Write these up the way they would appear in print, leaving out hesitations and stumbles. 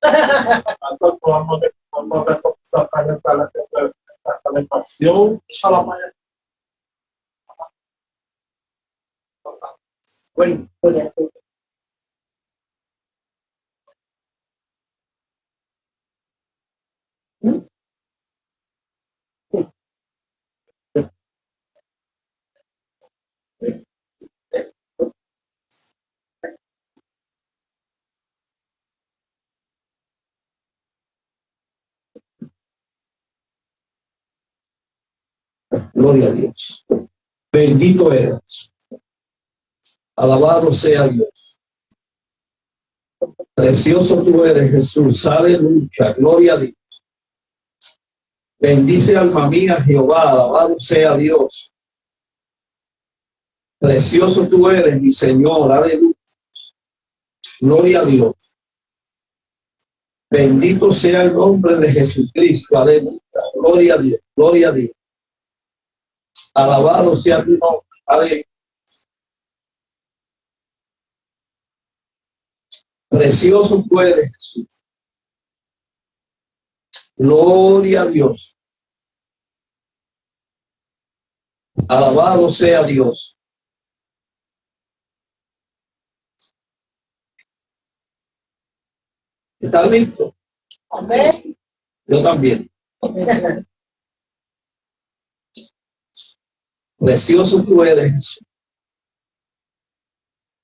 Tanto como de para la calefacción. Bueno, gloria a Dios. Bendito eres. Alabado sea Dios. Precioso tú eres, Jesús. Aleluya. Gloria a Dios. Bendice alma mía Jehová. Alabado sea Dios. Precioso tú eres, mi Señor. Aleluya. Gloria a Dios. Bendito sea el nombre de Jesucristo. Aleluya. Gloria a Dios. Gloria a Dios. Alabado sea tu nombre. Aleluya. Precioso tú eres, Jesús. Gloria a Dios. Alabado sea Dios. ¿Estás listo? Amén. Yo también. Precioso tú eres, Jesús.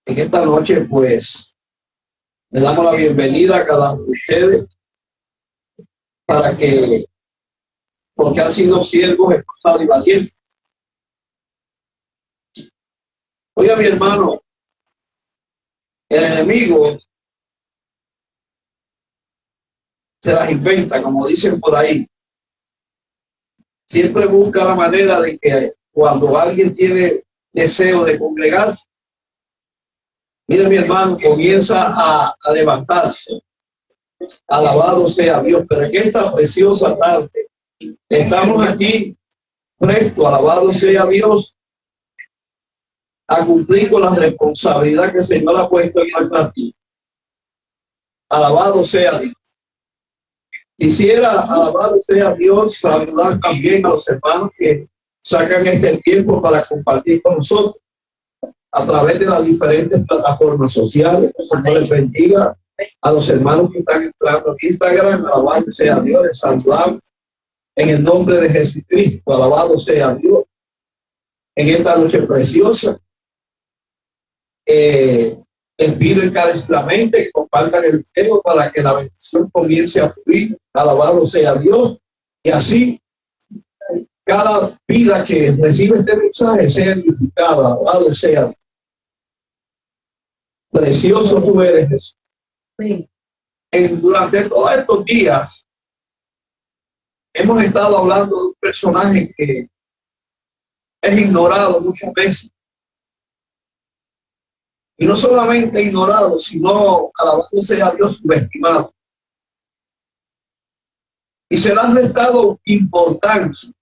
En esta noche, pues, le damos la bienvenida a cada uno de ustedes para que, porque han sido siervos esforzados y valientes. Oiga, mi hermano, el enemigo se las inventa, como dicen por ahí. Siempre busca la manera de que cuando alguien tiene deseo de congregarse, mire, mi hermano, comienza a levantarse. Alabado sea Dios. Pero en esta preciosa tarde estamos aquí presto, alabado sea Dios, a cumplir con la responsabilidad que el Señor ha puesto en nuestra vida. Alabado sea Dios. Quisiera, alabado sea Dios, saludar también a los hermanos que sacan este tiempo para compartir con nosotros a través de las diferentes plataformas sociales. Que el Señor les bendiga. A los hermanos que están entrando en Instagram, alabado sea Dios, les saludamos en el nombre de Jesucristo. Alabado sea Dios. En esta noche preciosa, les pido encarecidamente que compartan el video para que la bendición comience a fluir. Alabado sea Dios. Y así cada vida que recibe este mensaje sea edificada. Alabado sea Dios. Precioso tú eres, Jesús. Sí. Durante todos estos días hemos estado hablando de un personaje que es ignorado muchas veces. Y no solamente ignorado, sino, alabado sea Dios, subestimado. Y se le ha restado importancia.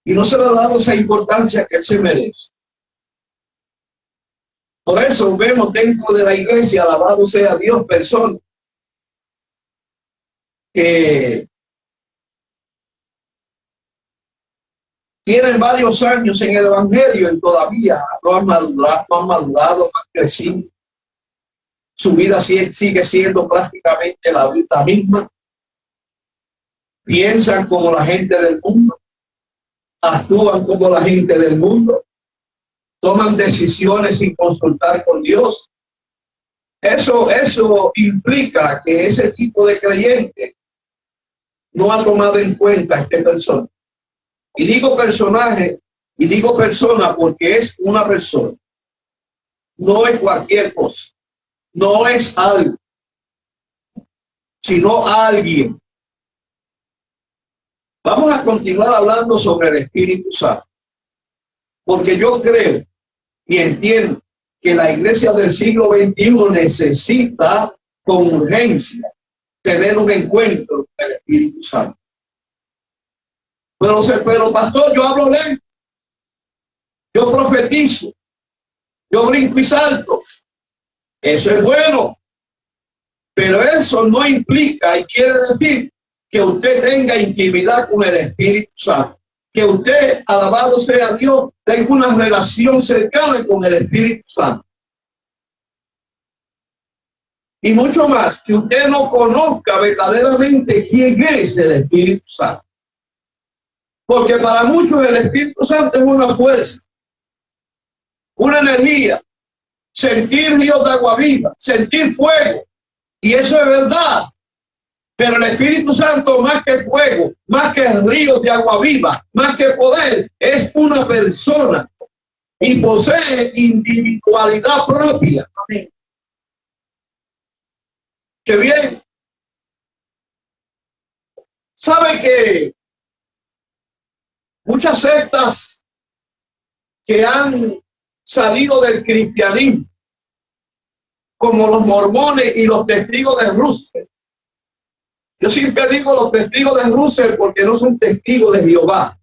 Y no se le ha dado esa importancia que él se merece. Por eso vemos dentro de la iglesia, alabado sea Dios, personas que tienen varios años en el evangelio y todavía no han madurado, no han crecido. Su vida sigue siendo prácticamente la vida misma. Piensan como la gente del mundo, actúan como la gente del mundo, toman decisiones sin consultar con Dios. Eso implica que ese tipo de creyente no ha tomado en cuenta a esta persona. Y digo personaje y digo persona porque es una persona. No es cualquier cosa. No es algo, sino alguien. Vamos a continuar hablando sobre el Espíritu Santo. Porque yo creo y entiendo que la iglesia del siglo XXI necesita con urgencia tener un encuentro con el Espíritu Santo. Pero pastor, yo hablo lento, yo profetizo, yo brinco y salto. Eso es bueno, Pero eso no implica y quiere decir que usted tenga intimidad con el Espíritu Santo. Que usted, alabado sea Dios, tenga una relación cercana con el Espíritu Santo. Y mucho más, que usted no conozca verdaderamente quién es el Espíritu Santo. Porque para muchos el Espíritu Santo es una fuerza, una energía, sentir ríos de agua viva, sentir fuego. Y eso es verdad. Pero el Espíritu Santo, más que fuego, más que ríos de agua viva, más que poder, es una persona y posee individualidad propia. Amén. Qué bien. ¿Sabe que muchas sectas que han salido del cristianismo, como los mormones y los testigos de Russell? Yo siempre digo los testigos de Russell porque no son testigos de Jehová,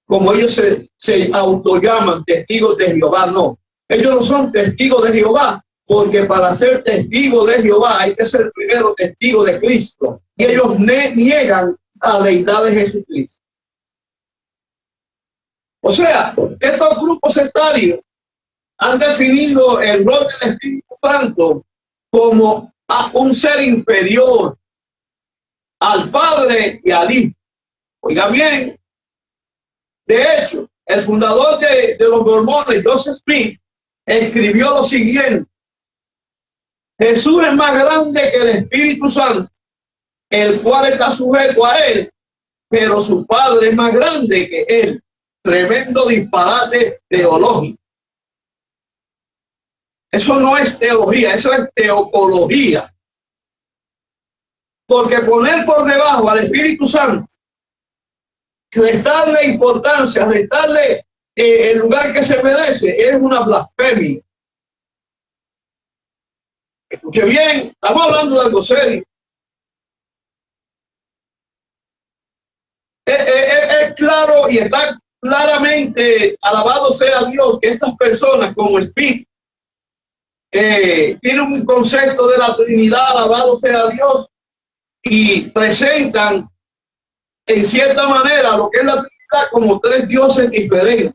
como ellos se autollaman testigos de Jehová. No, ellos no son testigos de Jehová, porque para ser testigo de Jehová hay que ser primero testigo de Cristo, y ellos niegan a la deidad de Jesucristo. O sea, estos grupos sectarios han definido el rol del Espíritu Santo como a un ser inferior al Padre y al Hijo. Oiga bien, de hecho, el fundador de los mormones, Joseph Smith, escribió lo siguiente: Jesús es más grande que el Espíritu Santo, el cual está sujeto a él, pero su Padre es más grande que él. Tremendo disparate teológico. Eso no es teología, eso es teocología. Porque poner por debajo al Espíritu Santo, restarle importancia, restarle el lugar que se merece, es una blasfemia. Escuche bien, estamos hablando de algo serio. Es claro y está claramente, alabado sea Dios, que estas personas como Speak tienen un concepto de la Trinidad, alabado sea Dios, y presentan en cierta manera lo que es la Trinidad como tres dioses diferentes.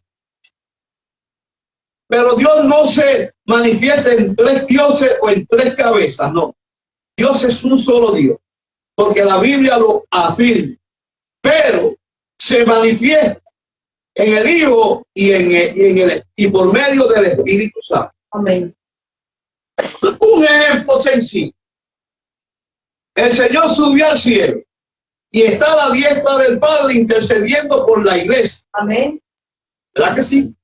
Pero Dios no se manifiesta en tres dioses o en tres cabezas, no. Dios es un solo Dios, porque la Biblia lo afirma, pero se manifiesta en el Hijo y por medio del Espíritu Santo. Amén. Un ejemplo sencillo. El Señor subió al cielo y está a la diestra del Padre intercediendo por la iglesia. Amén. ¿Verdad que sí?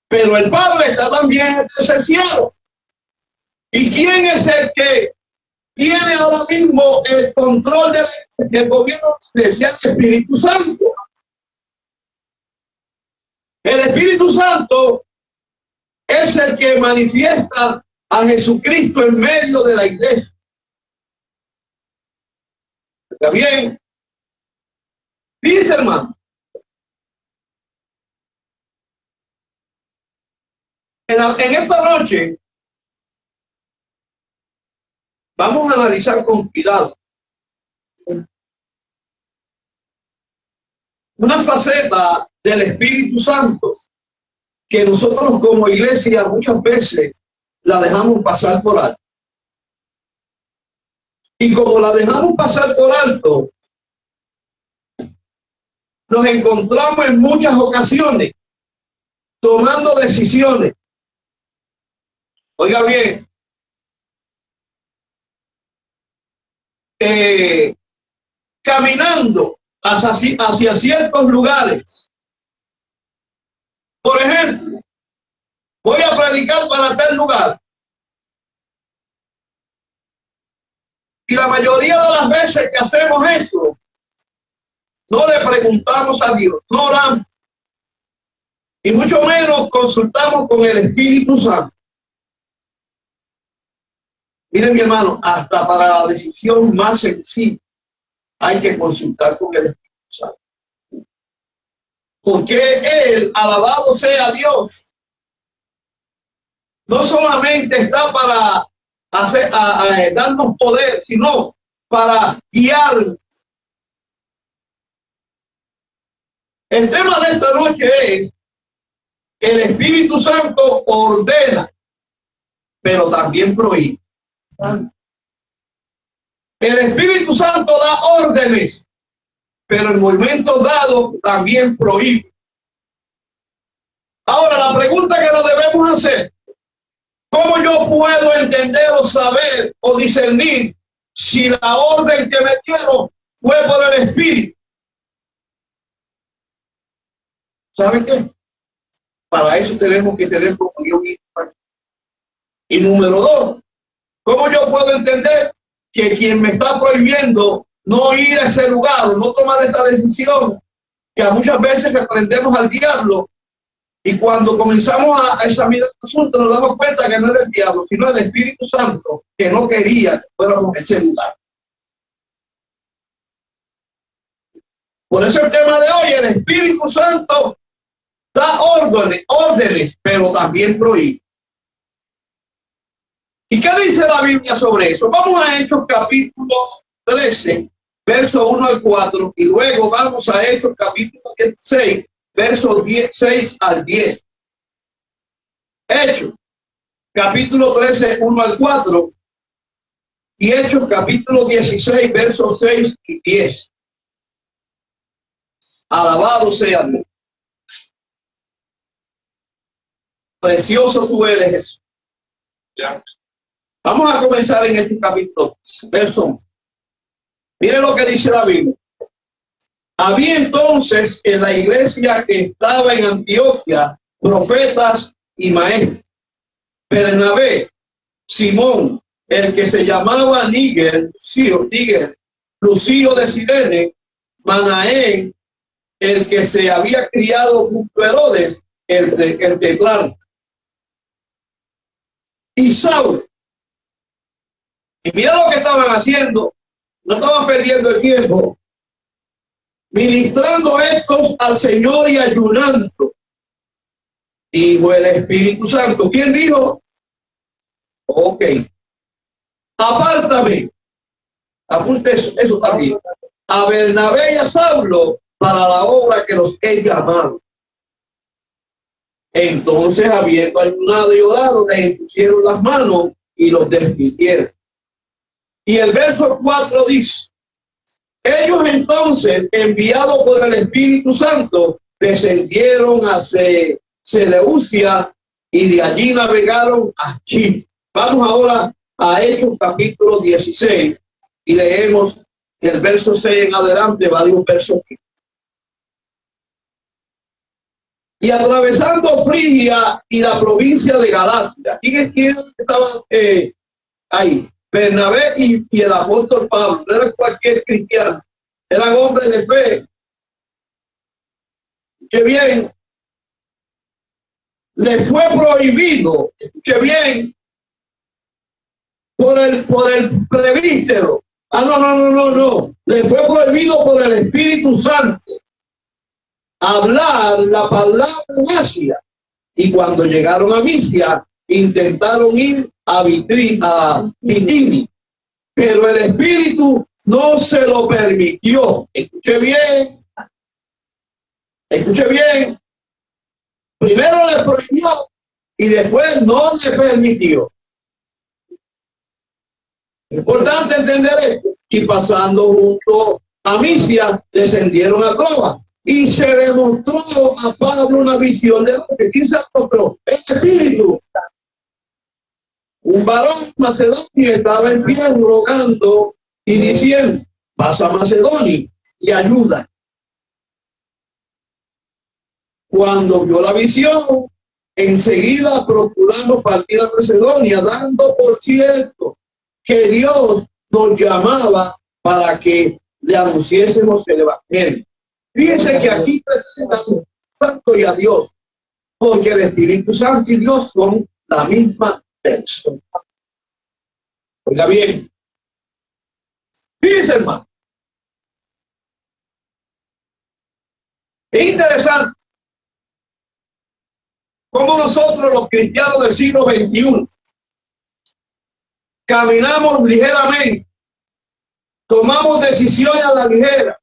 Pero el Padre está también en ese cielo. ¿Y quién es el que tiene ahora mismo el control de la iglesia, el gobierno de la iglesia? El Espíritu Santo. El Espíritu Santo es el que manifiesta a Jesucristo en medio de la iglesia. ¿Está bien? Dice, hermano, en esta noche vamos a analizar con cuidado una faceta del Espíritu Santo que nosotros como iglesia muchas veces la dejamos pasar por alto. Y como la dejamos pasar por alto, nos encontramos en muchas ocasiones tomando decisiones. Oiga bien, caminando hacia ciertos lugares. Por ejemplo, voy a predicar para tal lugar. Y la mayoría de las veces que hacemos eso, no le preguntamos a Dios, no oramos. Y mucho menos consultamos con el Espíritu Santo. Miren, mi hermano, hasta para la decisión más sencilla hay que consultar con el Espíritu Santo. Porque Él, alabado sea Dios, no solamente está para darnos poder, sino para guiar. El tema de esta noche es: el Espíritu Santo ordena, pero también prohíbe. El Espíritu Santo da órdenes, pero en momentos dados también prohíbe. Ahora, la pregunta que nos debemos hacer: ¿cómo yo puedo entender o saber o discernir si la orden que me dieron fue por el Espíritu? ¿Saben qué? Para eso tenemos que tener comunión. Y número dos, ¿cómo yo puedo entender que quien me está prohibiendo no ir a ese lugar o no tomar esta decisión, que muchas veces reprendemos al diablo, y cuando comenzamos a examinar el asunto nos damos cuenta que no era el diablo, sino el Espíritu Santo, que no quería que fuéramos a ese lugar? Por eso el tema de hoy: el Espíritu Santo da órdenes, pero también prohíbe. ¿Y qué dice la Biblia sobre eso? Vamos a Hechos capítulo 13, verso 1 al 4, y luego vamos a Hechos capítulo 16, versos 6 al 10. Hechos capítulo 13, 1 al 4, y Hechos capítulo 16, versos 6 y 10. Alabado sea Dios. Precioso tú eres, Jesús. Vamos a comenzar en este capítulo, verso 1. Miren lo que dice la Biblia. Había entonces en la iglesia que estaba en Antioquia profetas y maestros: Bernabé, Simón, el que se llamaba Níger, Lucio de Cirene, Manaén, el que se había criado junto a Herodes, el teclado, y Saulo. Y mira lo que estaban haciendo: no estaban perdiendo el tiempo, ministrando estos al Señor y ayunando. Dijo el Espíritu Santo. ¿Quién dijo? Ok. Apártame. Apunte eso también. A Bernabé y a Saulo para la obra que los he llamado. Entonces, habiendo ayunado y orado, les impusieron las manos y los despidieron. Y el verso 4 dice: ellos entonces, enviados por el Espíritu Santo, descendieron a Seleucia y de allí navegaron a Chipre. Vamos ahora a Hechos capítulo 16 y leemos el verso 6 en adelante, va de un verso 15. Y atravesando Frigia y la provincia de Galacia. ¿Quién estaban ahí? Bernabé y el apóstol Pablo. No era cualquier cristiano, eran hombres de fe. Que bien, le fue prohibido, escuche bien, por el presbítero. No. Le fue prohibido por el Espíritu Santo hablar la palabra en Asia. Y cuando llegaron a Misia, intentaron ir a Bitinia, pero el Espíritu no se lo permitió. Escuche bien. Primero le prohibió y después no le permitió. Es importante entender esto. Y pasando junto a Misia, descendieron a Troas. Y se demostró a Pablo una visión de lo que quise mostró el Espíritu. Un varón macedonio estaba en pie rogando y diciendo: pasa a Macedonia y ayuda. Cuando vio la visión, enseguida procuramos partir a Macedonia, dando por cierto que Dios nos llamaba para que le anunciésemos el Evangelio. Fíjense que aquí presentamos a Santo y a Dios, porque el Espíritu Santo y Dios son la misma persona. Oiga bien, fíjense, hermano, es interesante cómo nosotros los cristianos del siglo XXI caminamos ligeramente, tomamos decisiones a la ligera,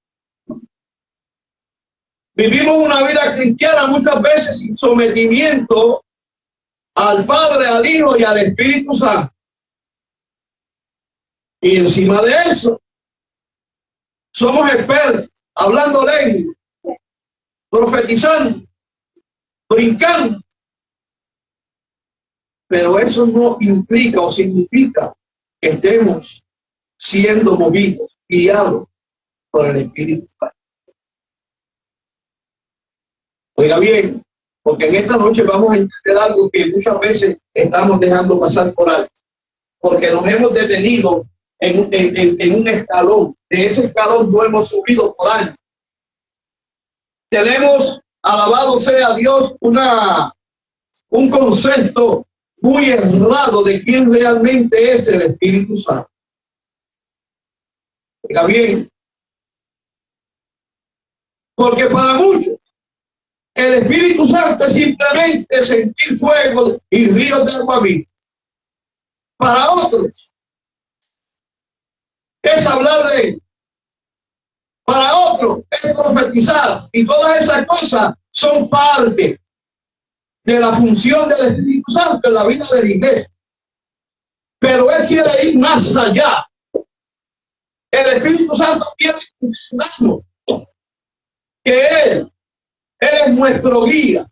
vivimos una vida cristiana muchas veces sin sometimiento al Padre, al Hijo y al Espíritu Santo. Y encima de eso, somos expertos, hablando lengua, profetizando, brincando. Pero eso no implica o significa que estemos siendo movidos, guiados por el Espíritu Santo. Oiga bien, porque en esta noche vamos a entender algo que muchas veces estamos dejando pasar por alto, porque nos hemos detenido en un escalón. De ese escalón no hemos subido por años. Tenemos, alabado sea Dios, un concepto muy errado de quién realmente es el Espíritu Santo. Oiga bien, porque para muchos el Espíritu Santo es simplemente sentir fuego y ríos de agua viva. Para otros es hablar de él. Para otros es profetizar. Y todas esas cosas son parte de la función del Espíritu Santo en la vida de la iglesia. Pero él quiere ir más allá. El Espíritu Santo quiere enseñarnos que él es nuestro guía,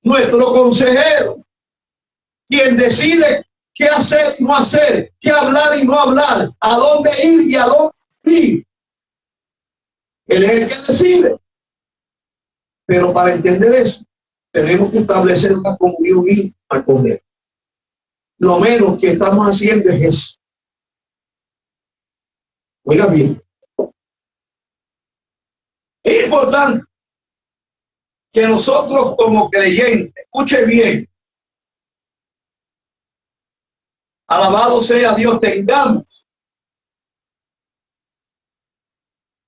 nuestro consejero, quien decide qué hacer y no hacer, qué hablar y no hablar, a dónde ir y a dónde ir. Él es el que decide. Pero para entender eso, tenemos que establecer una comunión íntima con él. Lo menos que estamos haciendo es eso. Oiga bien. Es importante que nosotros como creyentes, escuche bien, alabado sea Dios, tengamos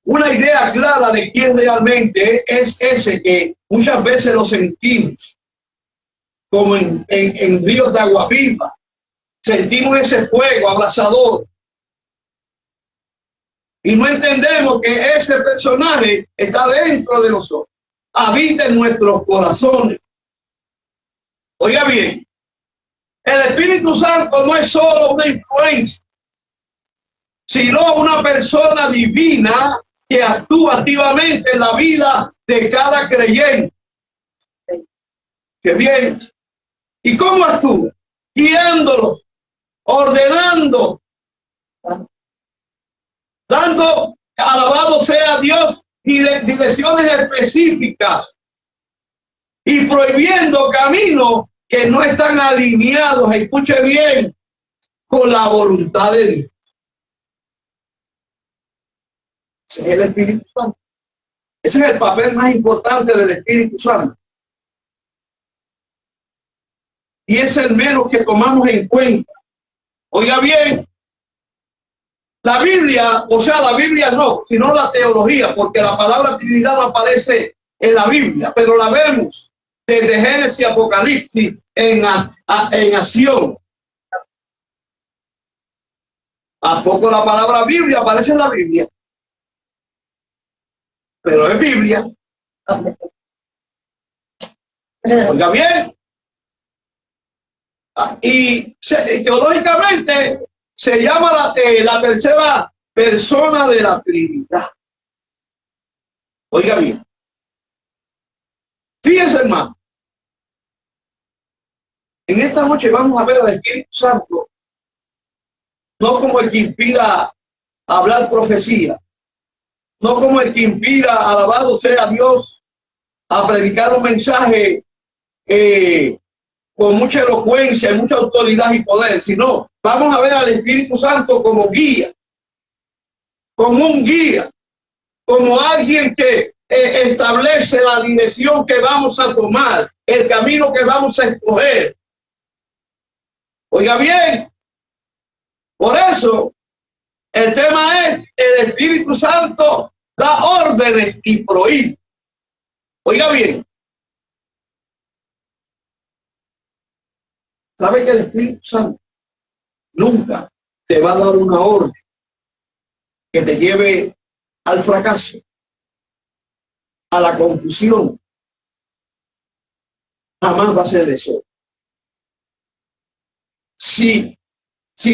una idea clara de quién realmente es ese que muchas veces lo sentimos como en ríos de agua viva. Sentimos ese fuego abrasador y no entendemos que ese personaje está dentro de nosotros, habita en nuestros corazones. Oiga bien, el Espíritu Santo no es solo una influencia, sino una persona divina que actúa activamente en la vida de cada creyente. Qué bien. ¿Y cómo actúa? Guiándolos, ordenando, dando, alabado sea Dios, y direcciones específicas y prohibiendo caminos que no están alineados, escuche bien, con la voluntad de Dios. Ese es el Espíritu Santo. Ese es el papel más importante del Espíritu Santo. Y es el menos que tomamos en cuenta. Oiga bien, la Biblia, o sea, la Biblia no, sino la teología, porque la palabra Trinidad no aparece en la Biblia, pero la vemos desde Génesis y Apocalipsis en acción. ¿A poco la palabra Biblia aparece en la Biblia? Pero es Biblia. Oiga bien. Y teológicamente se llama la tercera persona de la Trinidad. Oiga bien. Fíjense, hermano. En esta noche vamos a ver al Espíritu Santo no como el que inspira a hablar profecía, no como el que inspira, alabado sea Dios, a predicar un mensaje con mucha elocuencia y mucha autoridad y poder, sino vamos a ver al Espíritu Santo como guía, como un guía, como alguien que establece la dirección que vamos a tomar, el camino que vamos a escoger. Oiga bien, por eso el tema es: el Espíritu Santo da órdenes y prohíbe. Oiga bien, ¿sabe que el Espíritu Santo nunca te va a dar una orden que te lleve al fracaso, a la confusión. Jamás va a ser eso. Si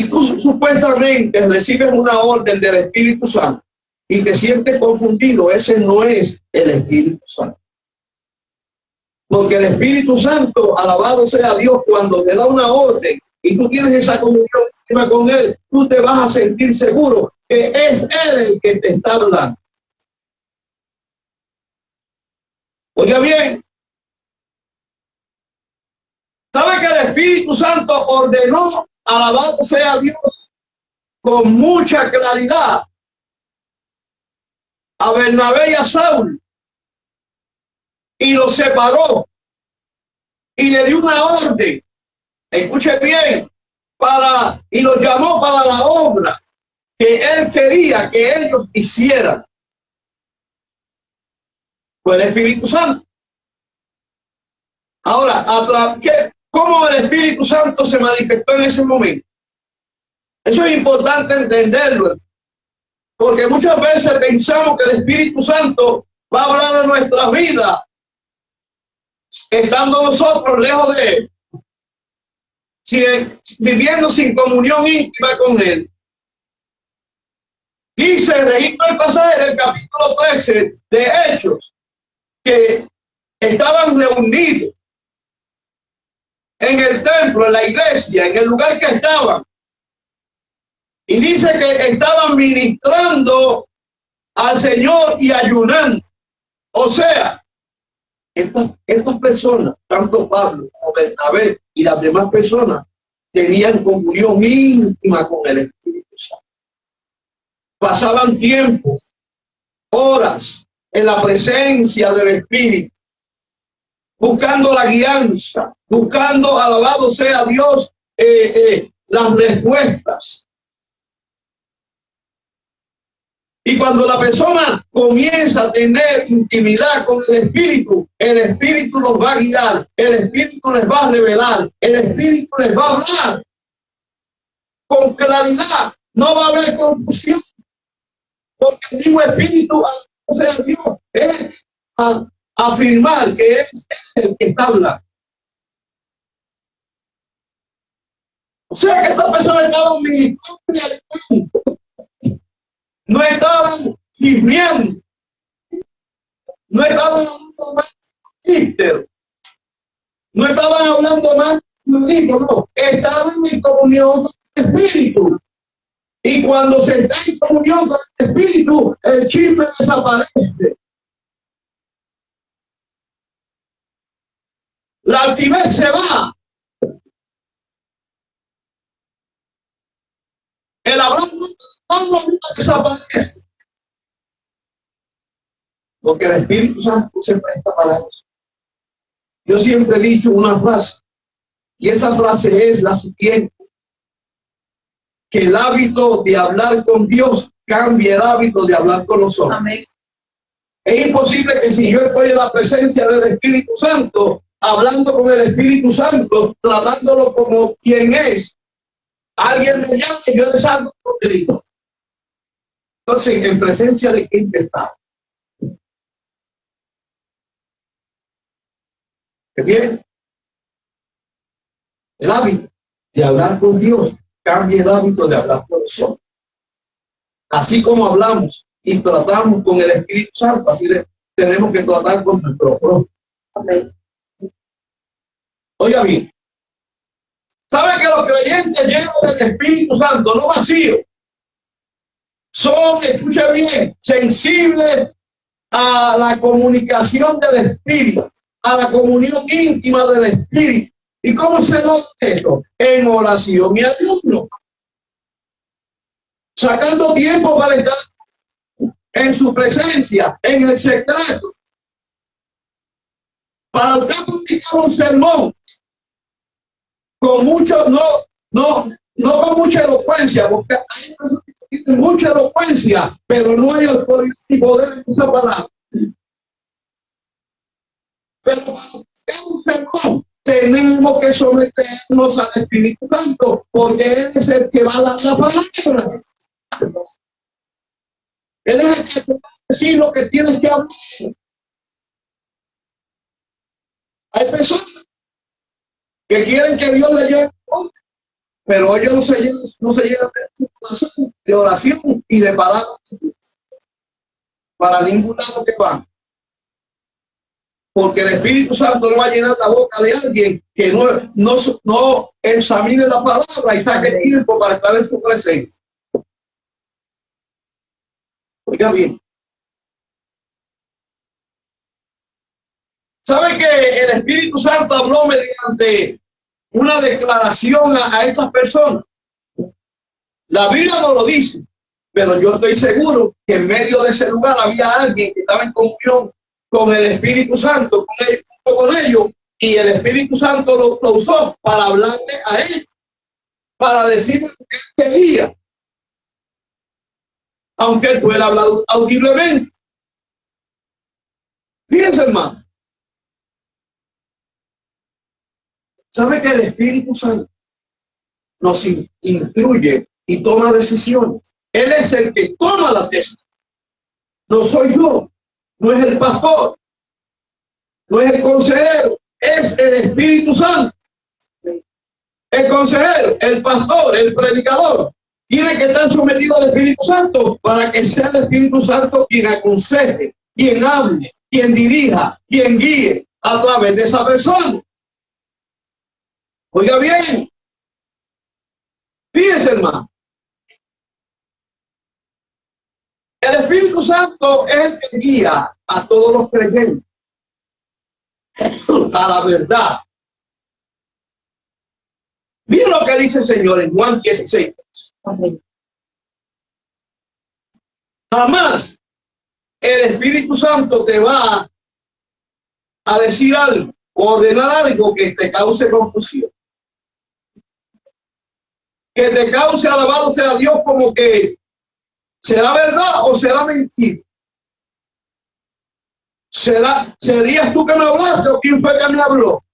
tú supuestamente recibes una orden del Espíritu Santo y te sientes confundido, ese no es el Espíritu Santo. Porque el Espíritu Santo, alabado sea Dios, cuando te da una orden y tú tienes esa comunión íntima con Él, tú te vas a sentir seguro que es Él el que te está hablando. Oiga bien, ¿sabe que el Espíritu Santo ordenó, alabado sea Dios, con mucha claridad a Bernabé y a Saúl, y los separó y le dio una orden, escuche bien, y los llamó para la obra que él quería que ellos hicieran? Fue el Espíritu Santo. Ahora, ¿cómo el Espíritu Santo se manifestó en ese momento? Eso es importante entenderlo, porque muchas veces pensamos que el Espíritu Santo va a hablar de nuestra vida estando nosotros lejos de Él, viviendo sin comunión íntima con Él. Dice, registro el pasaje del capítulo 13 de Hechos, que estaban reunidos en el templo, en la iglesia, en el lugar que estaban. Y dice que estaban ministrando al Señor y ayunando. O sea, estas personas, tanto Pablo como Bernabé y las demás personas, tenían comunión íntima con el Espíritu Santo. Pasaban tiempos, horas en la presencia del Espíritu, buscando la guianza, buscando, alabado sea Dios, las respuestas. Y cuando la persona comienza a tener intimidad con el Espíritu los va a guiar, el Espíritu les va a revelar, el Espíritu les va a hablar con claridad. No va a haber confusión, porque el mismo Espíritu, o sea, Dios, es a afirmar que es el que está hablando. O sea que estas personas estaban ministrando, no estaban chismeando, no estaban hablando más de no estaban hablando más de no, estaban en comunión con el Espíritu. Y cuando se está en comunión con el Espíritu, el chisme desaparece. La altivez se va. El hablando desaparece. Porque el Espíritu Santo se presta para eso. Yo siempre he dicho una frase, y esa frase es la siguiente: que el hábito de hablar con Dios cambie el hábito de hablar con los hombres. Amén. Es imposible que si yo estoy en la presencia del Espíritu Santo, hablando con el Espíritu Santo, tratándolo como quien es, alguien me llama y yo le salgo con grito. Entonces, ¿en presencia de quién está? ¿Qué bien? El hábito de hablar con Dios cambia el hábito de hablar con los hombres. Así como hablamos y tratamos con el Espíritu Santo, así tenemos que tratar con nuestro propio. Amén. Oiga bien, ¿sabe que los creyentes llenos del Espíritu Santo, no vacíos, son, escuche bien, sensibles a la comunicación del Espíritu, a la comunión íntima del Espíritu? ¿Y cómo se nota eso? En oración y ayuno, sacando tiempo para estar en su presencia, en el secreto, para usted practicar un sermón con mucho, no con mucha elocuencia, porque hay personas que tienen mucha elocuencia, pero no hay autoridad ni poder en esa palabra. Pero para usted un sermón tenemos que someternos al Espíritu Santo, porque Él es el que va a dar la palabra. Él es el que te va a decir lo que tienes que hablar. Hay personas que quieren que Dios le lleve, pero ellos no se llenan de oración y de palabras para ningún lado que van. Porque el Espíritu Santo no va a llenar la boca de alguien que no examine la palabra y saque tiempo para estar en su presencia. Oiga bien. ¿Sabe que el Espíritu Santo habló mediante una declaración a estas personas? La Biblia no lo dice, pero yo estoy seguro que en medio de ese lugar había alguien que estaba en comunión con el Espíritu Santo, con ellos, y el Espíritu Santo lo usó para hablarle a ellos, para decirle lo que él quería, aunque él pueda hablar audiblemente. Fíjense, hermano. ¿Sabe que el Espíritu Santo nos instruye y toma decisiones? Él es el que toma la decisión. No soy yo, no es el pastor, no es el consejero, es el Espíritu Santo. El consejero, el pastor, el predicador, tiene que estar sometido al Espíritu Santo para que sea el Espíritu Santo quien aconseje, quien hable, quien dirija, quien guíe a través de esa persona. Oiga bien, fíjense, hermano. El Espíritu Santo es el que guía a todos los creyentes a la verdad. Miren lo que dice el Señor en Juan 16. Jamás el Espíritu Santo te va a decir algo, ordenar algo que te cause confusión. Que te cause, alabado sea Dios, como que ¿será verdad o será mentira? ¿Serías tú que me hablaste o quién fue que me habló?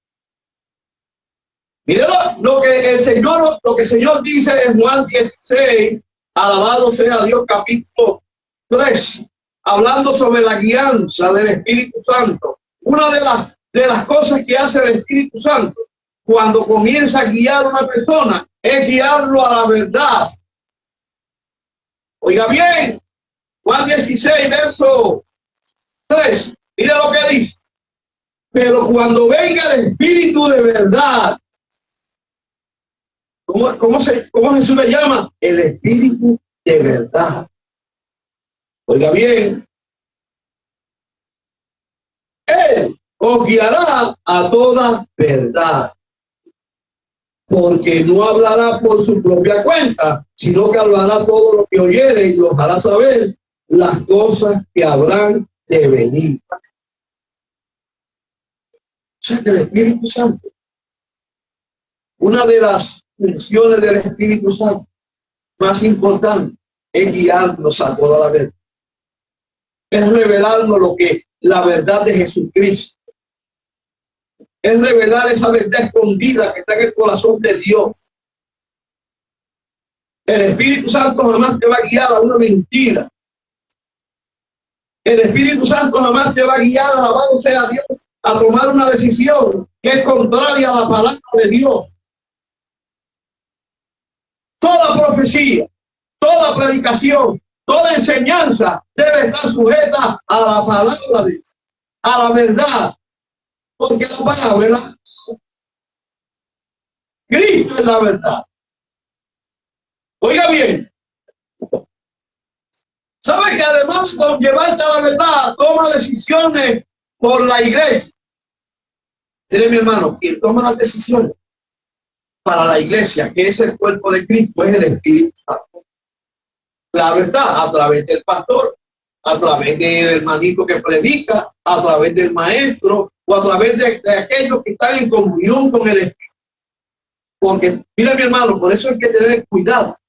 Mira lo que el Señor dice en Juan 16, alabado sea Dios, capítulo 3, hablando sobre la guianza del Espíritu Santo. Una de las cosas que hace el Espíritu Santo cuando comienza a guiar a una persona es guiarlo a la verdad. Oiga bien, Juan 16, verso 3, mira lo que dice. Pero cuando venga el Espíritu de verdad, ¿cómo Jesús le llama? El Espíritu de verdad. Oiga bien, Él os guiará a toda verdad, porque no hablará por su propia cuenta, sino que hablará todo lo que oyere y los hará saber las cosas que habrán de venir. O sea que el Espíritu Santo, una de las funciones del Espíritu Santo más importantes es guiarnos a toda la verdad. Es revelarnos la verdad de Jesucristo. Es revelar esa verdad escondida que está en el corazón de Dios. El Espíritu Santo jamás te va a guiar a una mentira. El Espíritu Santo jamás te va a guiar, alabado sea Dios, a tomar una decisión que es contraria a la palabra de Dios. Toda profecía, toda predicación, toda enseñanza debe estar sujeta a la palabra de Dios, a la verdad. Porque la palabra es la... Cristo es la verdad. Oiga bien, ¿sabe que además de llevarte a la verdad, toma decisiones por la iglesia? Mire, mi hermano, quien toma las decisiones para la iglesia, que es el cuerpo de Cristo, es el Espíritu Santo. Claro está, a través del pastor, a través del hermanito que predica, a través del maestro, o a través de aquellos que están en comunión con el Espíritu. Porque, mira, mi hermano, por eso hay que tener cuidado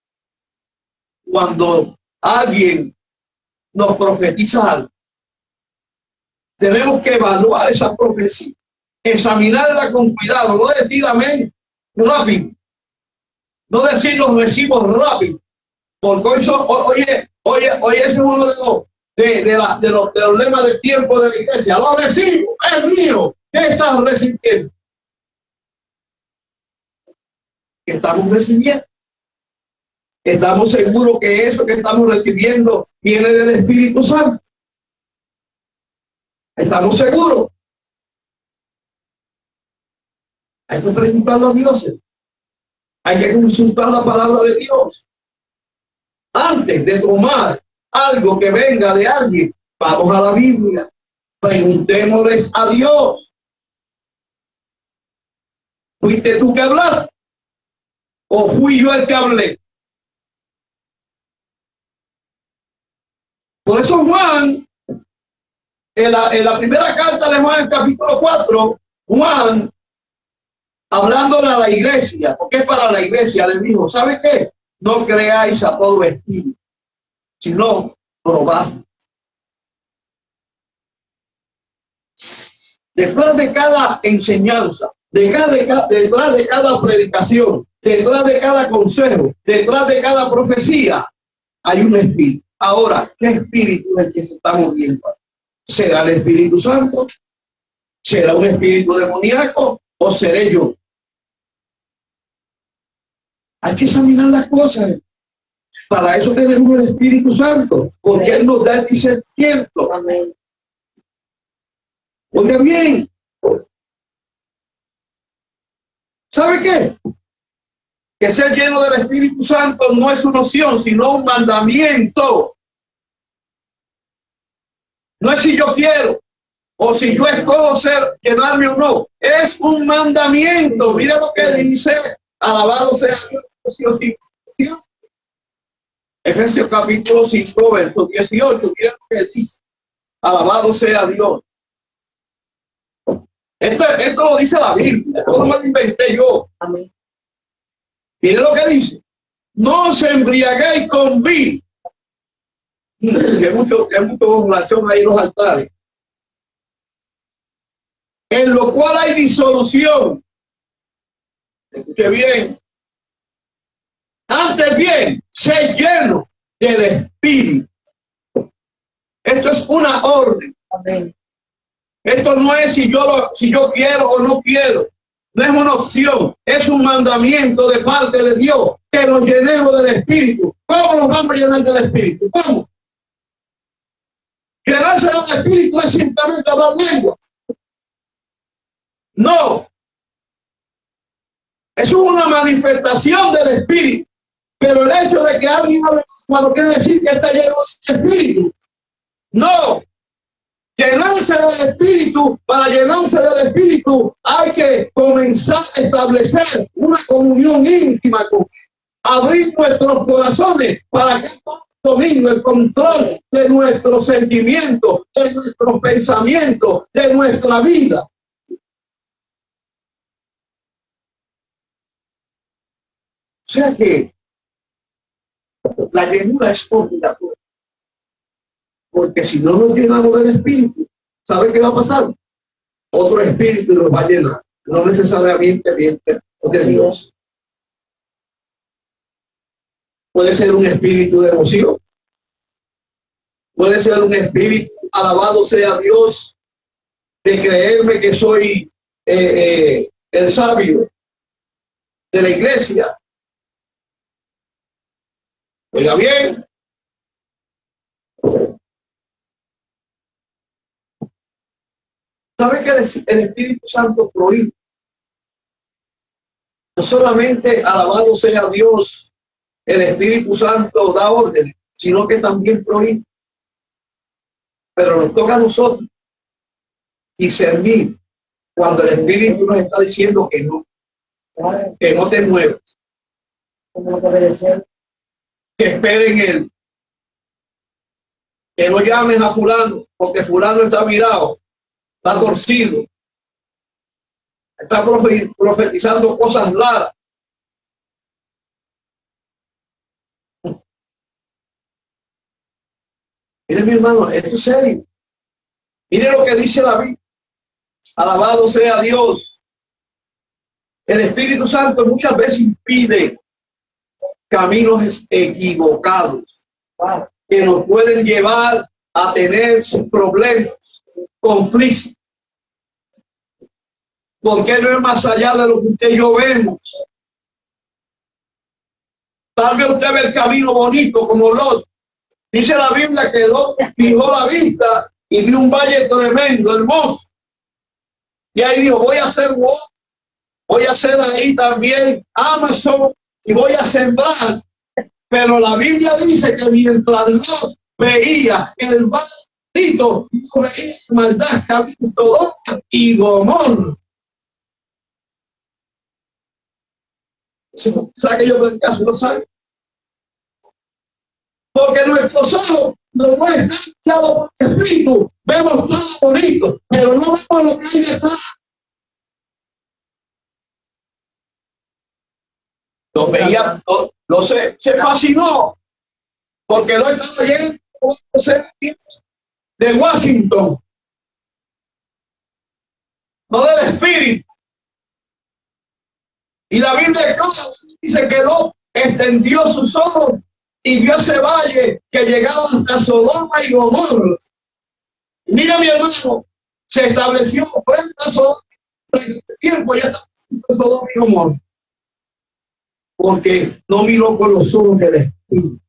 cuando alguien nos profetiza algo. Tenemos que evaluar esa profecía examinarla con cuidado, no decir amén rápido, no decir los recibos rápido, porque eso, oye, ese es uno de los lemas del tiempo de la iglesia. Lo recibo, es mío. ¿Qué estás recibiendo? ¿Qué estamos recibiendo? ¿Estamos seguros que eso que estamos recibiendo viene del Espíritu Santo? ¿Estamos seguros? Hay que preguntarlo a Dios. Hay que consultar la palabra de Dios. Antes de tomar algo que venga de alguien, vamos a la Biblia. Preguntémosles a Dios. ¿Fuiste tú que hablaste? ¿O fui yo el que hablé? Por eso Juan, en la primera carta de Juan, capítulo 4, Juan, hablándole a la iglesia, porque es para la iglesia, les dijo, ¿sabe qué? No creáis a todo espíritu, sino probad. Detrás de cada enseñanza, detrás de cada predicación, detrás de cada consejo, detrás de cada profecía, hay un espíritu. Ahora, ¿qué espíritu es el que se está moviendo? ¿Será el Espíritu Santo? ¿Será un espíritu demoníaco? ¿O seré yo? Hay que examinar las cosas. Para eso tenemos el Espíritu Santo, porque Él nos da el discernimiento. Amén. Oiga bien, ¿sabe qué? Que ser lleno del Espíritu Santo no es una opción, sino un mandamiento. No es si yo quiero o si yo escojo llenarme o no. Es un mandamiento. Mira lo que dice, alabado sea Dios. Efesios capítulo 5, verso 18. Mira lo que dice, alabado sea Dios. Esto lo dice la Biblia, esto no me lo inventé yo. Amén. Mire lo que dice: no os embriaguéis con vino. Que mucho borrachón ahí en los altares, en lo cual hay disolución. Escuche bien. Antes bien, sé lleno del Espíritu. Esto es una orden. Amén. Esto no es si yo quiero o no quiero. No es una opción, es un mandamiento de parte de Dios, que nos llenemos del Espíritu. ¿Cómo nos vamos a llenar del Espíritu? ¿Cómo? Llenarse del Espíritu no es simplemente hablar lengua. No. Es una manifestación del Espíritu. Pero el hecho de que alguien hable cuando quiere decir que está lleno del Espíritu. No. Llenarse del Espíritu, para llenarse del Espíritu hay que comenzar a establecer una comunión íntima con Él. Abrir nuestros corazones para que domine el control de nuestros sentimientos, de nuestros pensamientos, de nuestra vida. O sea que la llenura es obligatoria. Porque si no nos llenamos del Espíritu, ¿sabe qué va a pasar? Otro espíritu nos va a llenar, no necesariamente de Dios. Puede ser un espíritu de emoción, puede ser un espíritu, alabado sea Dios, de creerme que soy el sabio de la iglesia. Oiga bien. ¿Sabe que el Espíritu Santo prohíbe? No solamente, alabado sea Dios, el Espíritu Santo da órdenes, sino que también prohíbe. Pero nos toca a nosotros discernir cuando el Espíritu nos está diciendo que no te muevas, que espere en Él, que no llames a fulano, porque fulano está mirado, está torcido, está profetizando cosas raras. Mire, mi hermano, esto es serio. Mire lo que dice la Biblia. Alabado sea Dios. El Espíritu Santo muchas veces impide caminos equivocados que nos pueden llevar a tener sus problemas, conflictos. Porque no es más allá de lo que usted y yo vemos. Tal vez usted ve el camino bonito como Lot. Dice la Biblia que Lot fijó la vista y vio un valle tremendo, hermoso. Y ahí dijo, voy a hacer ahí también Amazon y voy a sembrar. Pero la Biblia dice que mientras Lot veía el valle bonito, no veía maldad, camino Sodoma y Gomorra. ¿Sabe que yo en caso no sabe? Porque nuestros ojos no están guiados por el Espíritu. Vemos todo bonito, pero no vemos lo que hay detrás. Lo veía, se fascinó, porque no estaba lleno de Washington, no del Espíritu. Y la Biblia dice que no extendió sus ojos y vio ese valle que llegaba hasta Sodoma y Gomorra. Mira, mi hermano, se estableció frente a Sodoma. En este tiempo ya está Sodoma y Gomorra. Porque no miró con los ojos del Espíritu.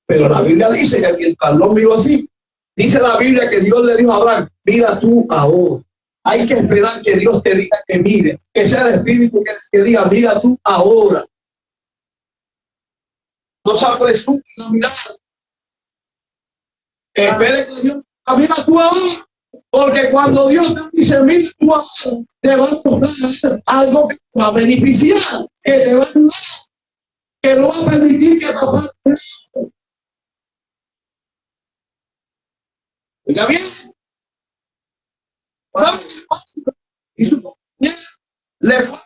Pero la Biblia dice que mientras no miró así, dice la Biblia que Dios le dijo a Abraham, mira tú ahora. Hay que esperar que Dios te diga que mire, que sea el Espíritu que diga, mira tú ahora. No se apresure a mirar. Espere que Dios mira tú ahora. Porque cuando Dios te dice, mira tú ahora, te va a mostrar algo que te va a beneficiar, que te va a ayudar, que no va a permitir que papá te... Oiga bien. ¿Sabes? Y su compañero le fue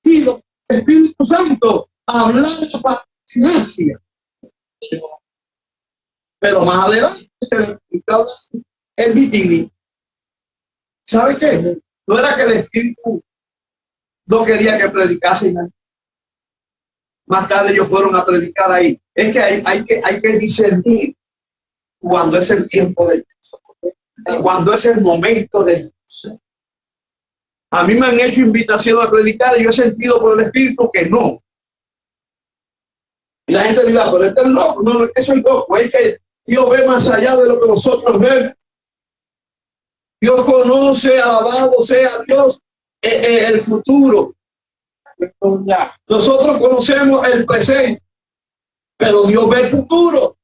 pedido el Espíritu Santo a hablar para Asia. Pero más adelante se le explicaba el vitili. ¿Sabe qué? No era que el Espíritu no quería que predicasen. Más tarde ellos fueron a predicar ahí. Es que hay que discernir cuando es el tiempo de Dios, cuando es el momento de Dios. A mí me han hecho invitación a predicar y yo he sentido por el Espíritu que no. Y la gente dirá, pero este es loco. No, es que soy loco. Es que Dios ve más allá de lo que nosotros vemos. Dios conoce, alabado sea Dios, el futuro. Nosotros conocemos el presente, pero Dios ve el futuro.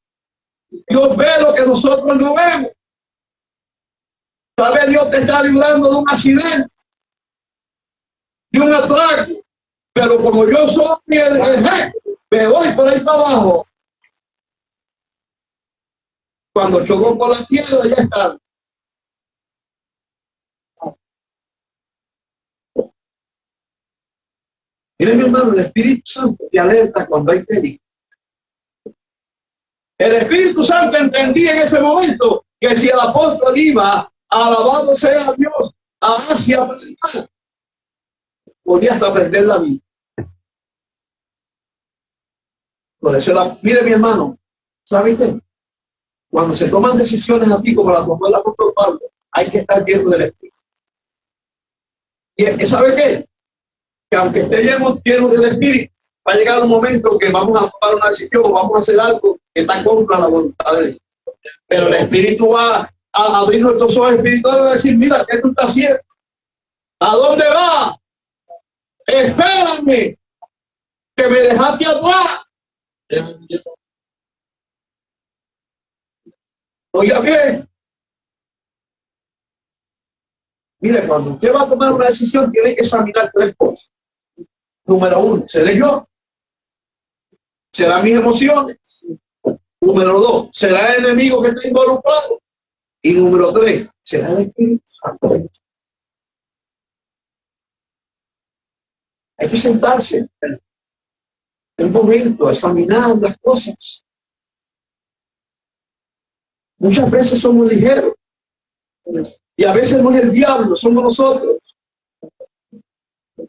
Dios ve lo que nosotros no vemos. Tal vez Dios te está librando de un accidente, de un atraco, pero como yo soy el jefe, me voy por ahí para abajo. Cuando chocó con la piedra, ya está. Mire, mi hermano, el Espíritu Santo te alerta cuando hay peligro. El Espíritu Santo entendía en ese momento que si el apóstol iba, alabado sea Dios, a Asia, podía hasta perder la vida. Por eso, mire, mi hermano, ¿sabe qué? Cuando se toman decisiones así como la tomó el apóstol Pablo, hay que estar lleno del Espíritu. Y ¿sabe qué? Que aunque estemos llenos del Espíritu, va a llegar un momento que vamos a tomar una decisión o vamos a hacer algo que está contra la voluntad de Dios. Pero el Espíritu va a abrir nuestros ojos espirituales y va a decir, mira, ¿qué tú estás haciendo? ¿A dónde vas? Espérame, que me dejaste atrás. Oiga bien. Mire, cuando usted va a tomar una decisión, tiene que examinar tres cosas. Número uno, ¿seré yo? ¿Serán mis emociones? Número dos, ¿será el enemigo que está involucrado? Y número tres, ¿será el Espíritu Santo? Hay que sentarse en el momento, examinar las cosas. Muchas veces somos ligeros Y a veces no es el diablo, somos nosotros.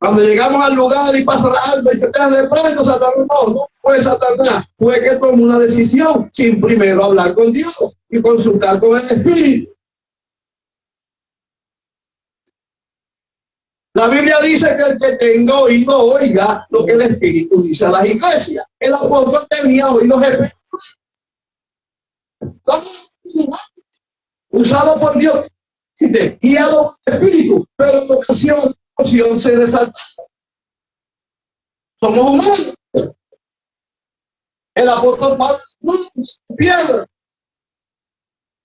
Cuando llegamos al lugar y pasa algo y se te reprendo, Satanás, no fue Satanás, fue que tomó una decisión sin primero hablar con Dios y consultar con el Espíritu. La Biblia dice que el que tenga oído oiga lo que el Espíritu dice a las iglesias. El apóstol tenía oídos espíritus. Usado por Dios, dice, guiado por el Espíritu, pero en ocasión se desalta. Somos humanos. El apóstol Pablo es piedra.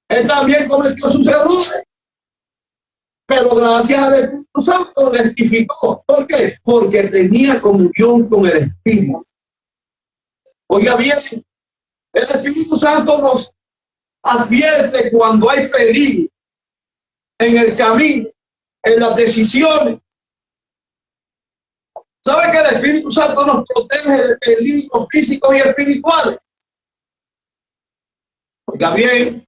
Él también cometió sus errores. Pero gracias al Espíritu Santo rectificó. ¿Por qué? Porque tenía comunión con el Espíritu. Oiga bien, el Espíritu Santo nos advierte cuando hay peligro en el camino, en las decisiones. ¿Sabe que el Espíritu Santo nos protege de peligros físicos y espirituales? Oiga bien,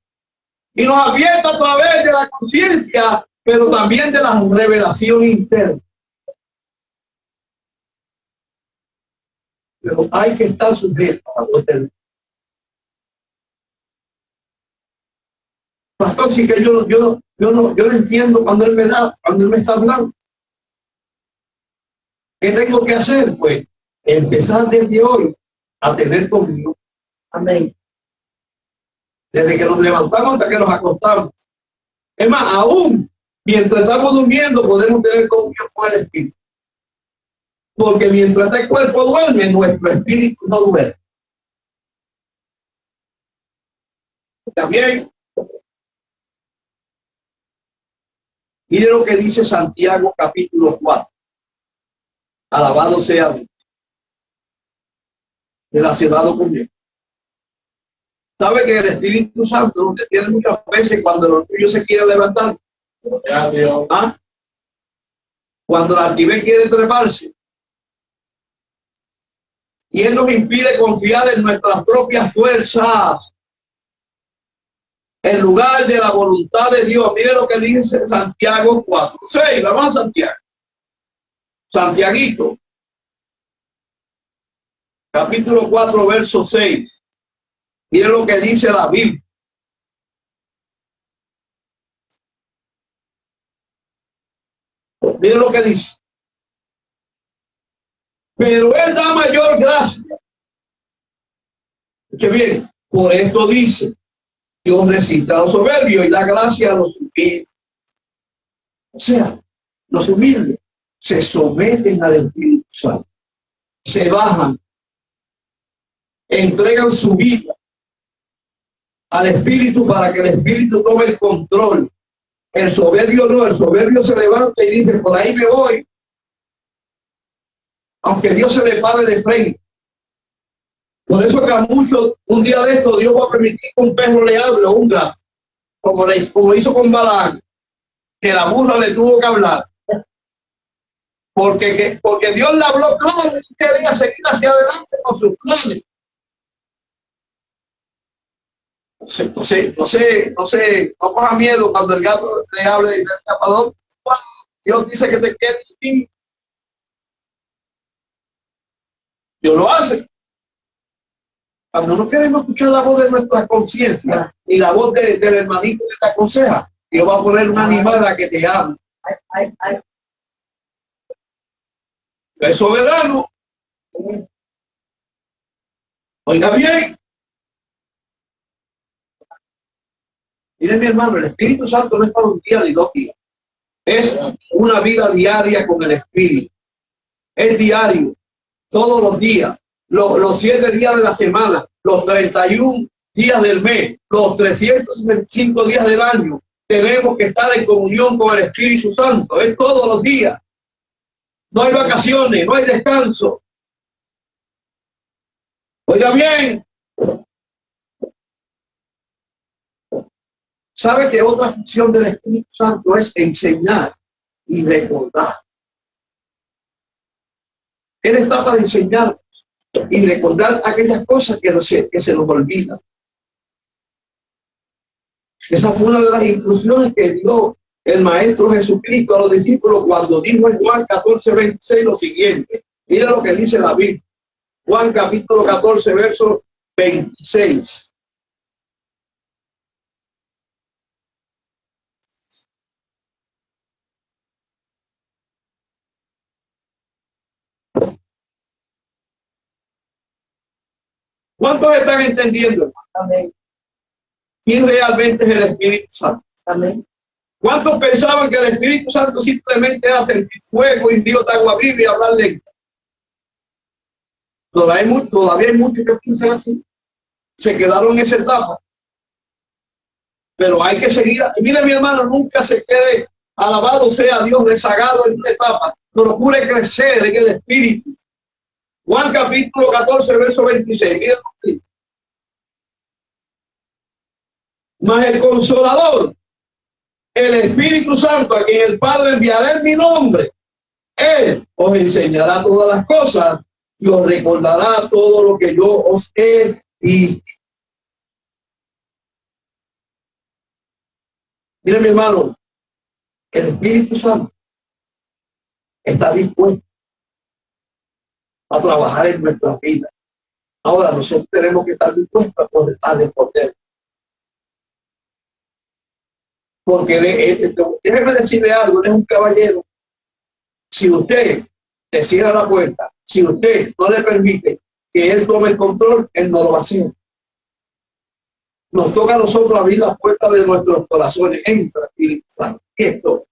y nos advierte a través de la conciencia, pero también de la revelación interna. Pero hay que estar sujeto a los demás. Pastor, sí que yo no entiendo cuando él me está hablando. ¿Qué tengo que hacer? Pues empezar desde hoy a tener comunión. Amén. Desde que nos levantamos hasta que nos acostamos. Es más, aún mientras estamos durmiendo podemos tener comunión con el Espíritu. Porque mientras el cuerpo duerme, nuestro espíritu no duerme. También, mire lo que dice Santiago capítulo 4. Alabado sea Dios. Relacionado con Dios. ¿Sabe que el Espíritu Santo usted tiene muchas veces cuando el orgullo se quiere levantar? ¿Ah? Cuando la altivez quiere treparse. Y Él nos impide confiar en nuestras propias fuerzas. En lugar de la voluntad de Dios. Mire lo que dice Santiago 4. 6, vamos a Santiago. Santiaguito. Capítulo 4, verso 6. Mire lo que dice la Biblia. Mire lo que dice. Pero Él da mayor gracia. Que bien, por esto dice, Dios resiste a los soberbios y da gracia a los humildes. O sea, los humildes se someten al Espíritu Santo, se bajan, entregan su vida al Espíritu para que el Espíritu tome el control. El soberbio no, el soberbio se levanta y dice, por ahí me voy. Aunque Dios se le pare de frente. Por eso que a muchos, un día de esto, Dios va a permitir que un perro le hable o un gato, como hizo con Balaam, que la burra le tuvo que hablar. Porque Dios le habló claro, y quería seguir hacia adelante con sus planes. No coja miedo cuando el gato le hable y le diga, ¿para dónde? Dios dice que te quedes aquí. Dios lo hace. Cuando no queremos escuchar la voz de nuestra conciencia y la voz del hermanito que te aconseja, Dios va a poner un animal a que te hable. Es soberano. Oiga bien. Mire, mi hermano, el Espíritu Santo no es para un día ni 2 días. Es una vida diaria con el Espíritu. Es diario, todos los días, los 7 días de la semana, los 31 días del mes, los 365 días del año. Tenemos que estar en comunión con el Espíritu Santo. Es todos los días. No hay vacaciones, no hay descanso. Oiga bien. ¿Sabe que otra función del Espíritu Santo es enseñar y recordar? Él está para enseñar y recordar aquellas cosas que se nos olvidan. Esa fue una de las instrucciones que dio el Maestro Jesucristo a los discípulos cuando dijo en Juan 14:26 lo siguiente. Mira lo que dice la Biblia. Juan capítulo 14, verso 26. ¿Cuántos están entendiendo? Amén. ¿Quién realmente es el Espíritu Santo? Amén. ¿Cuántos pensaban que el Espíritu Santo simplemente era sentir fuego y Dios de agua viva y hablar lento? Todavía hay muchos que piensan así. Se quedaron en esa etapa. Pero hay que seguir. Mire, mi hermano, nunca se quede, alabado sea Dios, rezagado en una etapa. Procure crecer en el Espíritu. Juan capítulo 14, verso 26. Miren lo que dice. Mas el Consolador, el Espíritu Santo, a quien el Padre enviará en mi nombre, Él os enseñará todas las cosas y os recordará todo lo que yo os he dicho. Mire, mi hermano, el Espíritu Santo está dispuesto a trabajar en nuestra vida. Ahora nosotros tenemos que estar dispuestos a responder. Porque déjeme decirle algo, él es un caballero. Si usted le cierra la puerta, si usted no le permite que él tome el control, él no lo va a hacer. Nos toca a nosotros abrir las puertas de nuestros corazones. Entra, Espíritu Santo. Esto.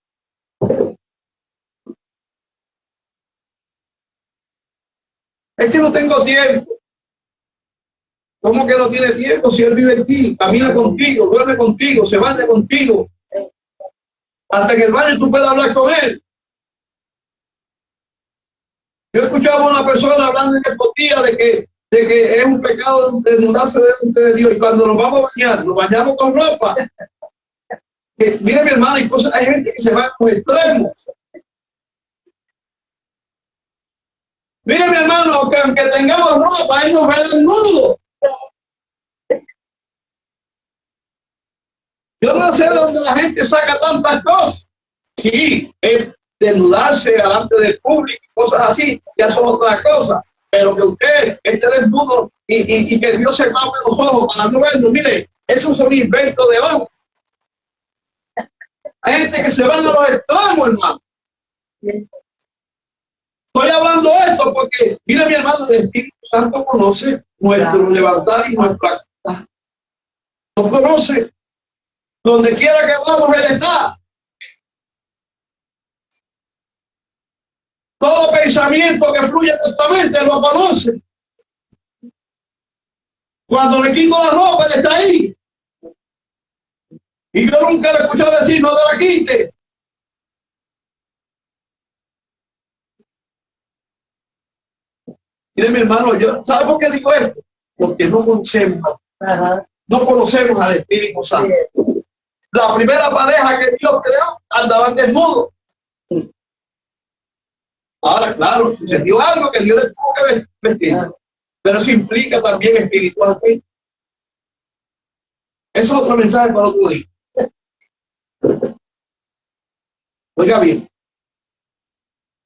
Es que no tengo tiempo. ¿Cómo que no tiene tiempo si él vive en ti? Camina contigo, duerme contigo, se baña contigo. Hasta en el baño tú puedes hablar con él. Yo escuchaba a una persona hablando en estos días de que es un pecado desnudarse delante de Dios. Y cuando nos vamos a bañar, nos bañamos con ropa. Mire, mi hermano, hay gente que se va a los extremos. Mire, mi hermano, que aunque tengamos ropa, él nos ve desnudo. Yo no sé de dónde la gente saca tantas cosas. Sí, desnudarse delante del público, cosas así, ya son otras cosas. Pero que usted esté desnudo y que Dios se tape los ojos para no verlo, mire, esos son inventos de hombres. Hay gente que se van a los extremos, hermano. Estoy hablando de esto porque, mire, mi hermano, el Espíritu Santo conoce nuestro levantar y nuestra actividad. Nos conoce. Donde quiera que vamos, Él está. Todo pensamiento que fluye en nuestra mente lo conoce. Cuando me quito la ropa, Él está ahí. Y yo nunca le he escuchado decir, no te la quite. Mire, mi hermano, ¿sabe por qué digo esto? Porque no conocemos, no conocemos al Espíritu Santo. La primera pareja que Dios creó andaban desnudos. Ahora, claro, sucedió algo que Dios les tuvo que vestir. Pero eso implica también espiritualmente. Eso es otro mensaje para otro día. Oiga bien.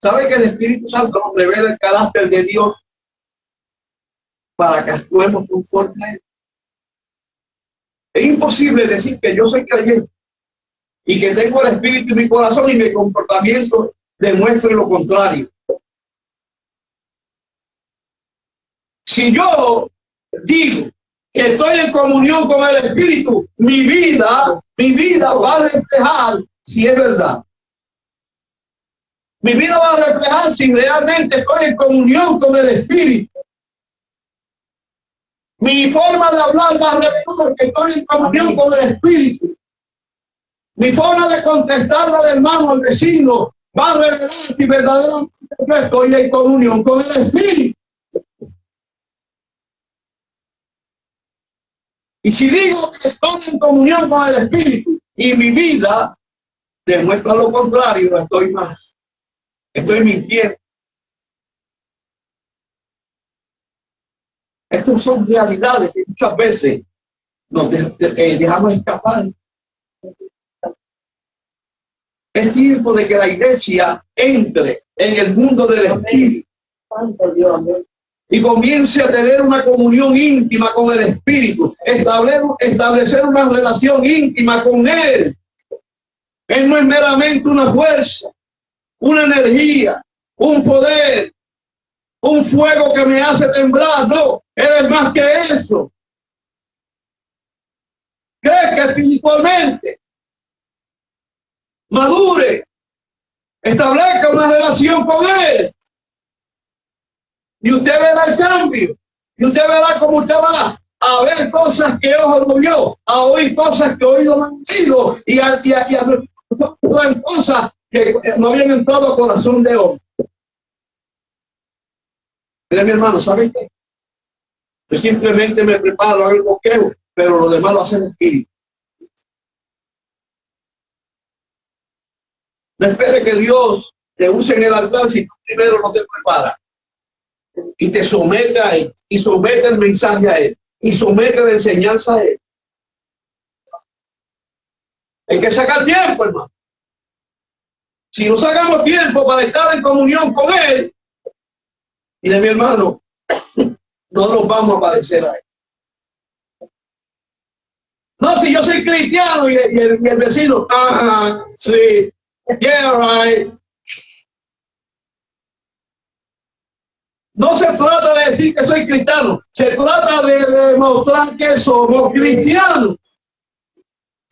¿Sabe que el Espíritu Santo nos revela el carácter de Dios para que actuemos conforme a Él? Es imposible decir que yo soy creyente y que tengo el Espíritu en mi corazón y mi comportamiento demuestre lo contrario. Si yo digo que estoy en comunión con el Espíritu, mi vida va a reflejar si es verdad. Mi vida va a reflejar si realmente estoy en comunión con el Espíritu. Mi forma de hablar va a reflejar que estoy en comunión con el Espíritu. Mi forma de contestar al hermano, al vecino, va a revelar si verdaderamente yo estoy en comunión con el Espíritu. Y si digo que estoy en comunión con el Espíritu y mi vida demuestra lo contrario, estoy mintiendo. Estas son realidades que muchas veces nos dejamos escapar. Es tiempo de que la iglesia entre en el mundo del Espíritu y comience a tener una comunión íntima con el Espíritu, establecer una relación íntima con Él. Él no es meramente una fuerza, una energía, un poder, un fuego que me hace temblar. No, Él es más que eso. Crezca espiritualmente, madure, establezca una relación con Él. Y usted verá el cambio. Y usted verá cómo usted va a ver cosas que ojo no vio, a oír cosas que oído no han oído, y a cosas que no habían entrado al corazón de hombre. Mire, mi hermano, ¿sabe qué? Yo simplemente me preparo a el boqueo, pero lo demás lo hace el Espíritu. No espere que Dios te use en el altar si tú primero no te preparas. Y te somete a Él, y somete el mensaje a Él, y somete la enseñanza a Él. Hay que sacar tiempo, hermano. Si no sacamos tiempo para estar en comunión con Él, mire, mi hermano, no nos vamos a parecer a Él. No, si yo soy cristiano y el vecino, sí, yeah, right. No se trata de decir que soy cristiano, se trata de demostrar que somos cristianos.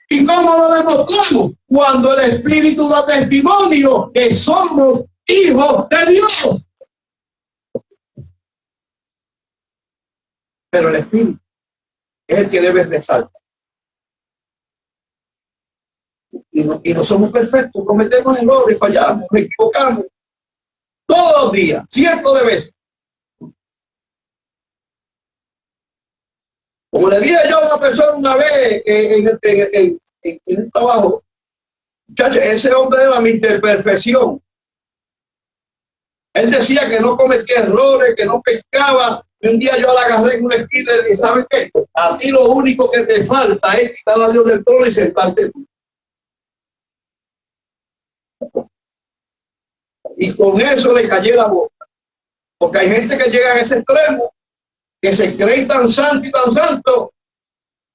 ¿Y cómo lo demostramos? Cuando el Espíritu da testimonio que somos hijos de Dios. Pero el Espíritu es el que debe resaltar. Y no somos perfectos, cometemos errores, fallamos, nos equivocamos. Todos los días, cientos de veces. Como le dije yo a una persona una vez en un trabajo, muchachos, ese hombre era Mr. Perfección. Él decía que no cometía errores, que no pecaba. Y un día yo la agarré en una esquina y le dije, ¿sabes qué? A ti lo único que te falta es quitar a Dios del trono y sentarte tú. Y con eso le callé la boca. Porque hay gente que llega a ese extremo, que se cree tan santo y tan santo,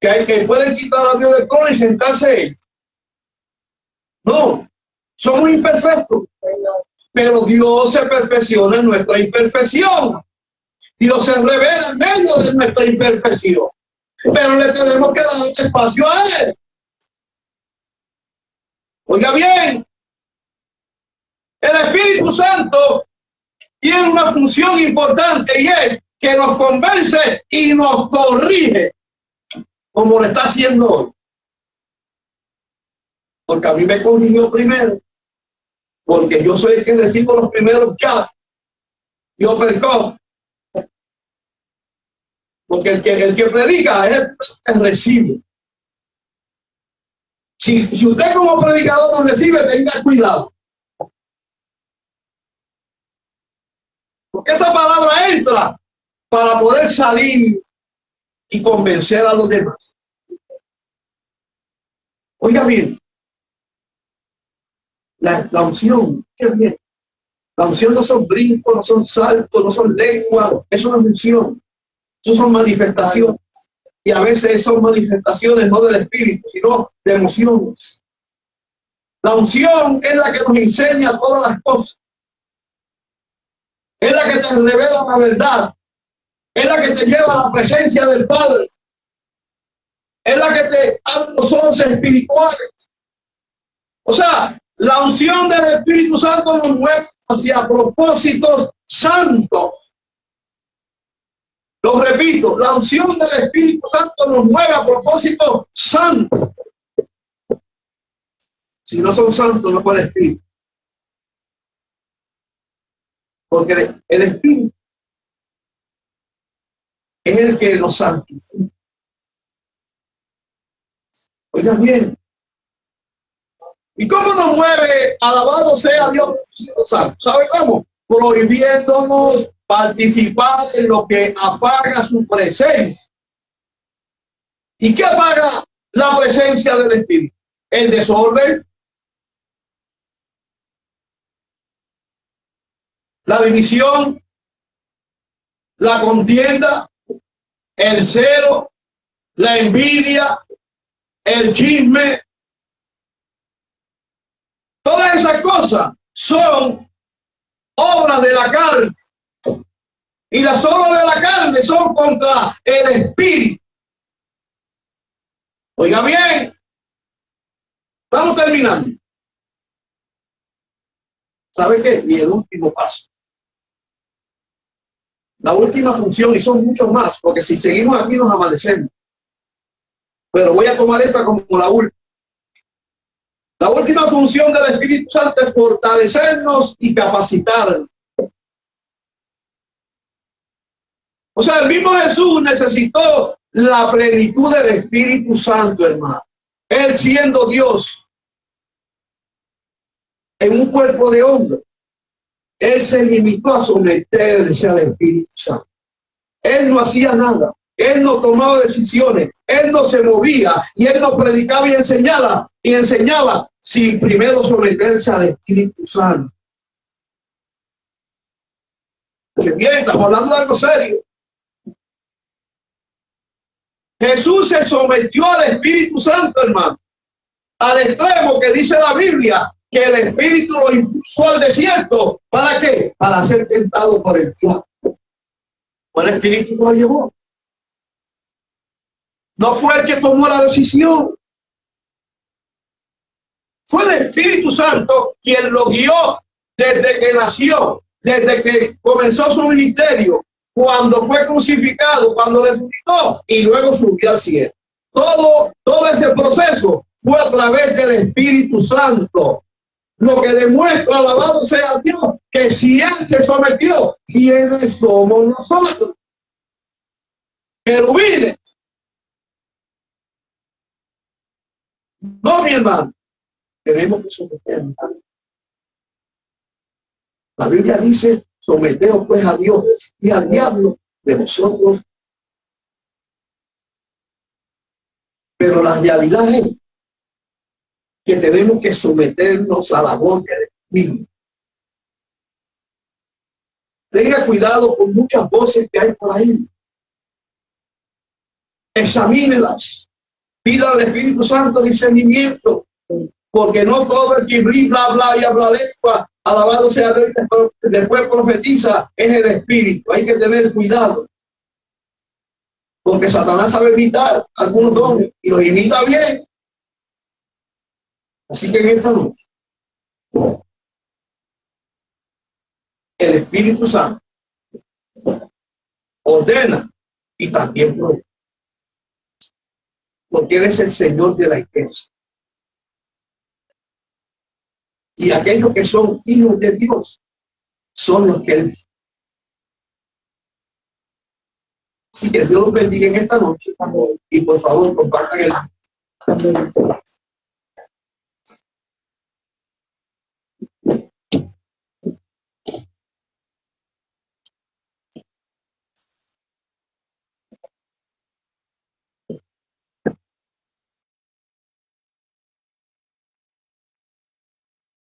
que pueden quitar a Dios del trono y sentarse ellos. No, somos imperfectos, pero Dios se perfecciona en nuestra imperfección. Dios se revela en medio de nuestra imperfección, pero le tenemos que dar espacio a Él. Oiga bien, el Espíritu Santo tiene una función importante y es que nos convence y nos corrige, como lo está haciendo hoy. Porque a mí me corrigió primero, porque yo soy el que recibo los primeros chats. Yo perco. Porque el que predica es el recibe. Si usted como predicador no recibe, tenga cuidado. Porque esa palabra entra para poder salir y convencer a los demás. Oiga bien, la unción, qué bien. La unción no son brincos, no son saltos, no son lenguas, eso es una unción. Eso son manifestaciones. Y a veces son manifestaciones no del espíritu, sino de emociones. La unción es la que nos enseña todas las cosas. Es la que te revela la verdad. Es la que te lleva a la presencia del Padre. Es la que te abre los ojos espirituales. O sea, la unción del Espíritu Santo nos mueve hacia propósitos santos. Lo repito, la unción del Espíritu Santo nos mueve a propósitos santos. Si no son santos, no fue el Espíritu. Porque el Espíritu es el que nos santifica. Oiga bien. ¿Y cómo nos mueve? Alabado sea Dios santo. ¿Sabe cómo? Prohibiéndonos participar en lo que apaga su presencia. ¿Y qué apaga la presencia del Espíritu? El desorden, la división, la contienda, el celo, la envidia, el chisme. Todas esas cosas son obras de la carne. Y las obras de la carne son contra el espíritu. Oiga bien, estamos terminando. ¿Sabe qué? Y el último paso. La última función, y son muchos más, porque si seguimos aquí nos amanecemos. Pero voy a tomar esta como la última. La última función del Espíritu Santo es fortalecernos y capacitarnos. O sea, el mismo Jesús necesitó la plenitud del Espíritu Santo, hermano. Él siendo Dios en un cuerpo de hombre, él se limitó a someterse al Espíritu Santo. Él no hacía nada. Él no tomaba decisiones. Él no se movía y él no predicaba y enseñaba sin primero someterse al Espíritu Santo. Porque bien, estamos hablando de algo serio. Jesús se sometió al Espíritu Santo, hermano, al extremo que dice la Biblia que el Espíritu lo impulsó al desierto. ¿Para qué? Para ser tentado por el diablo. El Espíritu lo llevó. No fue el que tomó la decisión. Fue el Espíritu Santo quien lo guió desde que nació, desde que comenzó su ministerio, cuando fue crucificado, cuando resucitó y luego subió al cielo. Todo ese proceso fue a través del Espíritu Santo. Lo que demuestra, alabado sea Dios, que si Él se sometió, ¿quiénes somos nosotros? Querubines. No, mi hermano. Tenemos que someternos. La Biblia dice, someteos pues a Dios y al diablo de vosotros. Pero la realidad es que tenemos que someternos a la voz del Espíritu. Tenga cuidado con muchas voces que hay por ahí. Examínelas. Pida al Espíritu Santo discernimiento, porque no todo el que bla, bla y habla lengua, alabado sea Dios, después profetiza, es el Espíritu. Hay que tener cuidado, porque Satanás sabe imitar algunos dones y los imita bien. Así que en esta noche, el Espíritu Santo ordena y también provee, porque Él es el Señor de la iglesia. Y aquellos que son hijos de Dios son los que Él dice. Así que Dios los bendiga en esta noche y por favor compartan el